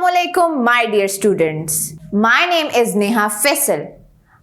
Assalamualaikum, my dear students. My name is Neha Faisal.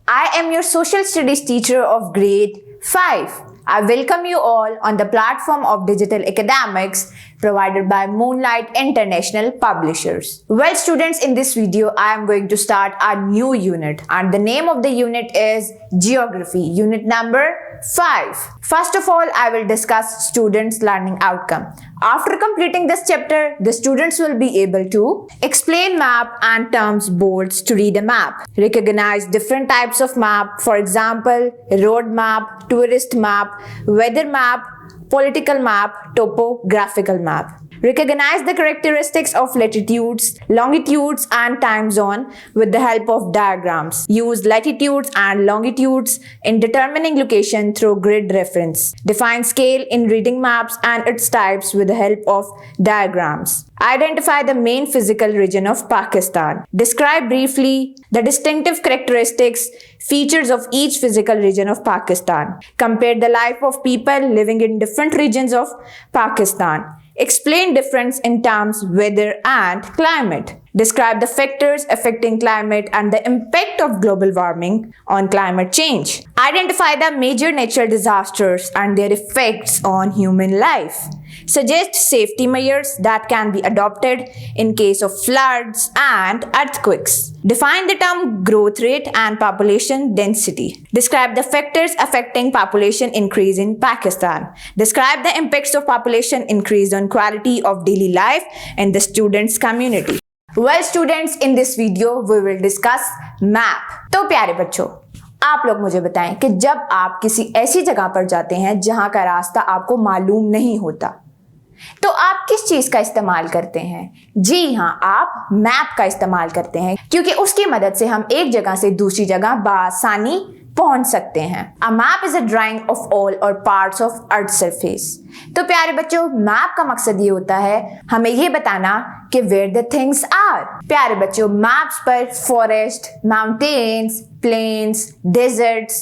I am your social studies teacher of grade 5. I welcome you all on the platform of digital academics provided by Moonlight International Publishers. Well, students, in this video, I am going to start a new unit, and the name of the unit is Geography, unit number 5. First of all, I will discuss students' learning outcome. After completing this chapter, the students will be able to explain map and terms boards to read a map, recognize different types of map, for example, road map, tourist map, weather map, political map, topographical map. Recognize the characteristics of latitudes, longitudes, and time zone with the help of diagrams. Use latitudes and longitudes in determining location through grid reference. Define scale in reading maps and its types with the help of diagrams. Identify the main physical region of Pakistan. Describe briefly the distinctive characteristics, features of each physical region of Pakistan. Compare the life of people living in different regions of Pakistan. Explain difference in terms weather and climate. Describe the factors affecting climate and the impact of global warming on climate change. Identify the major natural disasters and their effects on human life. Suggest safety measures that can be adopted in case of floods and earthquakes. Define the term growth rate and population density. Describe the factors affecting population increase in Pakistan. Describe the impacts of population increase on quality of daily life in the students' community. Well, students, in this video we will discuss map. तो प्यारे बच्चों, आप लोग मुझे बताएं कि जब आप किसी ऐसी जगह पर जाते हैं जहां का रास्ता आपको मालूम नहीं होता, तो आप किस चीज का इस्तेमाल करते हैं? जी हाँ, आप मैप का इस्तेमाल करते हैं, क्योंकि उसकी मदद से हम एक जगह से दूसरी जगह बआसानी पहुंच सकते हैं. A map is a drawing of all or parts of Earth's surface. तो प्यारे बच्चों, मैप का मकसद ये होता है हमें ये बताना कि where the things are. प्यारे बच्चों, मैप्स पर forest, mountains, plains, deserts,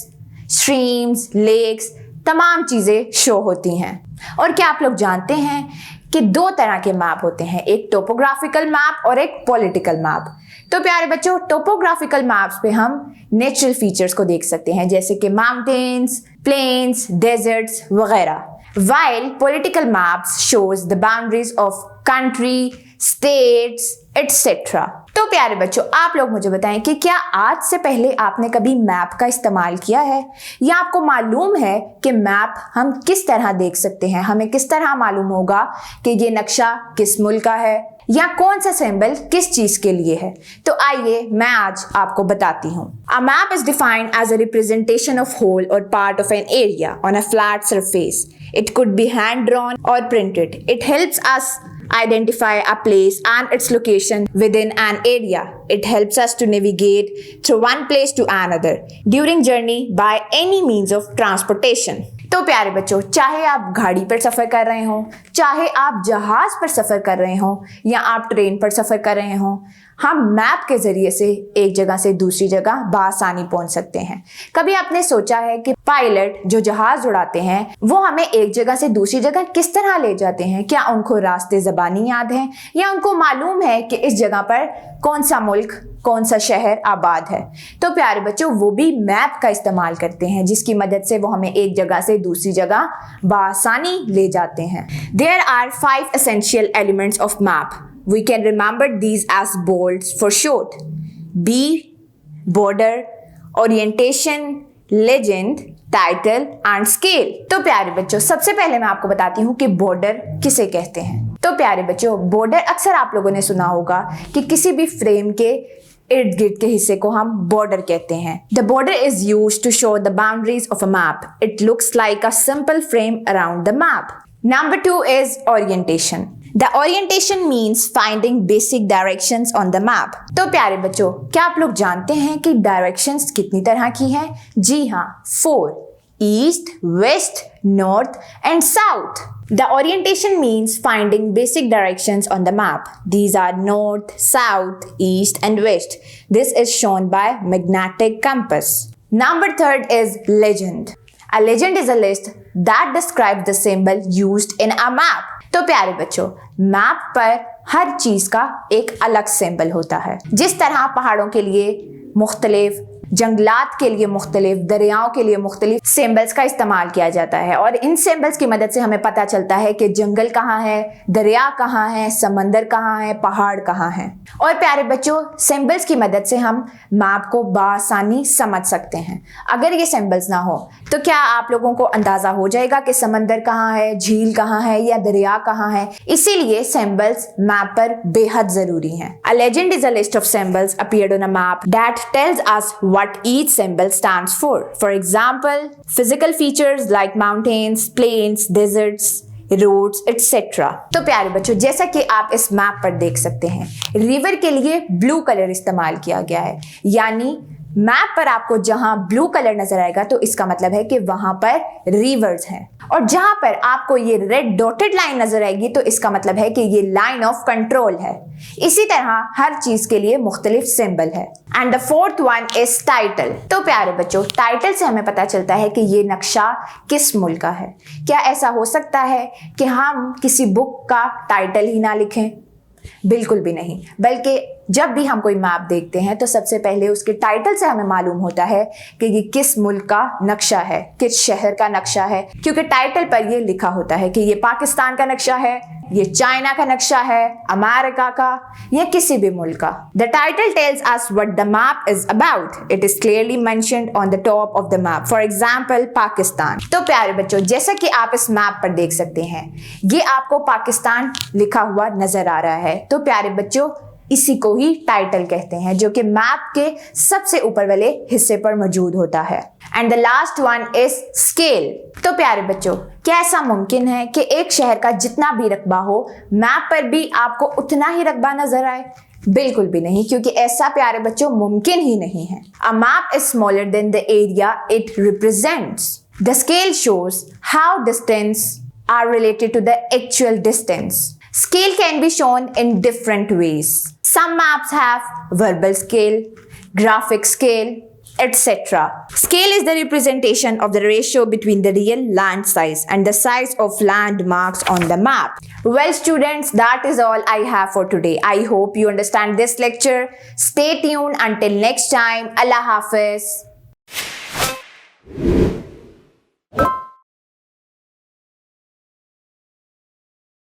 streams, lakes, तमाम चीजें शो होती हैं. और क्या आप लोग जानते हैं कि दो तरह के मैप होते हैं, एक टोपोग्राफिकल मैप और एक पॉलिटिकल मैप. तो प्यारे बच्चों, टोपोग्राफिकल मैप्स पे हम नेचुरल फीचर्स को देख सकते हैं, जैसे कि माउंटेन्स, प्लेन्स, डेजर्ट्स वगैरह. While political maps shows the boundaries of country, states, etc. तो प्यारे बच्चों, आप लोग मुझे बताएं कि क्या आज से पहले आपने कभी मैप का इस्तेमाल किया है, या आपको मालूम है कि मैप हम किस तरह देख सकते हैं? हमें किस तरह मालूम होगा कि ये नक्शा किस मुल्क का है या कौन सा सिंबल किस चीज के लिए है? तो आइए मैं आज आपको बताती हूँ. A map is defined as a representation of whole or part of an area on a flat surface. It could be hand drawn or printed. It helps us identify a place and its location within an area. It helps us to navigate through one place to another during journey by any means of transportation. तो प्यारे बच्चों, चाहे आप गाड़ी पर सफ़र कर रहे हो, चाहे आप जहाज़ पर सफ़र कर रहे हो, या आप ट्रेन पर सफ़र कर रहे हो, हम मैप के ज़रिए से एक जगह से दूसरी जगह बआसानी पहुंच सकते हैं. कभी आपने सोचा है कि पायलट जो जहाज़ उड़ाते हैं वो हमें एक जगह से दूसरी जगह किस तरह ले जाते हैं? क्या उनको रास्ते ज़बानी याद हैं, या उनको मालूम है कि इस जगह पर कौन सा मुल्क, कौन सा शहर आबाद है? तो प्यारे बच्चों, वो भी मैप का इस्तेमाल करते हैं, जिसकी मदद से वो हमें एक जगह से दूसरी जगह बआसानी ले जाते हैं. There are 5 essential elements of map. We can remember these as boards for short. B, border, orientation, legend, title and scale. तो प्यारे बच्चों, सबसे पहले मैं आपको बताती हूँ कि बॉर्डर किसे कहते हैं. तो प्यारे बच्चों, बॉर्डर अक्सर आप लोगों ने सुना होगा कि किसी भी फ्रेम के इर्द गिर्द के हिस्से को हम बॉर्डर कहते हैं. The border is used to show the boundaries of a map. It looks like a simple frame around the map. Number 2 is orientation. The orientation means finding basic directions on the map. तो प्यारे बच्चों, क्या आप लोग जानते हैं कि directions कितनी तरह की हैं? जी हाँ, 4. East, West, North and South. The orientation means finding basic directions on the map. These are North, South, East and West. This is shown by magnetic compass. Number 3 is legend. A legend is a list that describes the symbol used in a map. तो प्यारे बच्चों, map पर हर चीज का एक अलग symbol होता है। जिस तरह पहाड़ों के लिए मुख्तलिफ, जंगलात के लिए मुख्तलिफ, दरियाओं के लिए मुख्तलिफ सिंबल्स का इस्तेमाल किया जाता है और इन सिंबल्स की मदद से हमें पता चलता है कि जंगल कहाँ है, दरिया कहाँ है, समंदर कहाँ है, पहाड़ कहाँ है। और प्यारे बच्चों, सिंबल्स की मदद से हम मैप को बासानी समझ सकते हैं। अगर ये सिंबल्स ना हो तो क्या आप लोगों को अंदाजा हो जाएगा कि समंदर कहाँ है, झील कहाँ है या दरिया कहाँ है? इसीलिए सिंबल्स मैप पर बेहद जरूरी हैं। A legend is a list of symbols appeared on a map that tells us what each symbol stands for. For example, physical features like mountains, plains, deserts, roads, etc. तो प्यारे बच्चों, जैसा कि आप इस मैप पर देख सकते हैं, रिवर के लिए ब्लू कलर इस्तेमाल किया गया है। यानी मैप पर आपको जहां ब्लू कलर नजर आएगा तो इसका मतलब है कि वहां पर रिवर्स हैं, और जहां पर आपको ये रेड डॉटेड लाइन नजर आएगी तो इसका मतलब है कि ये लाइन ऑफ कंट्रोल है। इसी तरह हर चीज के लिए मुख्तलिफ सिंबल है। And the fourth one is title. तो प्यारे बच्चों, टाइटल से हमें पता चलता है कि ये नक्शा किस मुल्क का है। क्या ऐसा हो सकता है कि हम किसी बुक का टाइटल ही ना लिखें? बिल्कुल भी नहीं, बल्कि जब भी हम कोई मैप देखते हैं तो सबसे पहले उसके टाइटल से हमें मालूम होता है कि ये किस मुल्क का नक्शा है, किस शहर का नक्शा है, क्योंकि टाइटल पर ये लिखा होता है कि ये पाकिस्तान का नक्शा है, ये चाइना का नक्शा है, अमेरिका का या किसी भी मुल्क का। The title tells us what the map is about. It is clearly mentioned on the top of the map. For example, Pakistan. तो प्यारे बच्चों, जैसा कि आप इस मैप पर देख सकते हैं, ये आपको पाकिस्तान लिखा हुआ नजर आ रहा है। तो प्यारे बच्चों, इसी को ही टाइटल कहते हैं, जो कि मैप के सबसे ऊपर वाले हिस्से पर मौजूद होता है। And the last one is scale. तो प्यारे बच्चों, क्या ऐसा मुमकिन है कि एक शहर का जितना भी रकबा हो, मैप पर भी आपको उतना ही रकबा नजर आए? बिल्कुल भी नहीं, क्योंकि ऐसा प्यारे बच्चों मुमकिन ही नहीं है। A map is smaller than the area it represents. The scale shows how distance are related to the actual distance. Scale can be shown in different ways. Some maps have verbal scale, graphic scale, etc. Scale is the representation of the ratio between the real land size and the size of landmarks on the map. Well students, that is all I have for today. I hope you understand this lecture. Stay tuned until next time. Allah Hafiz.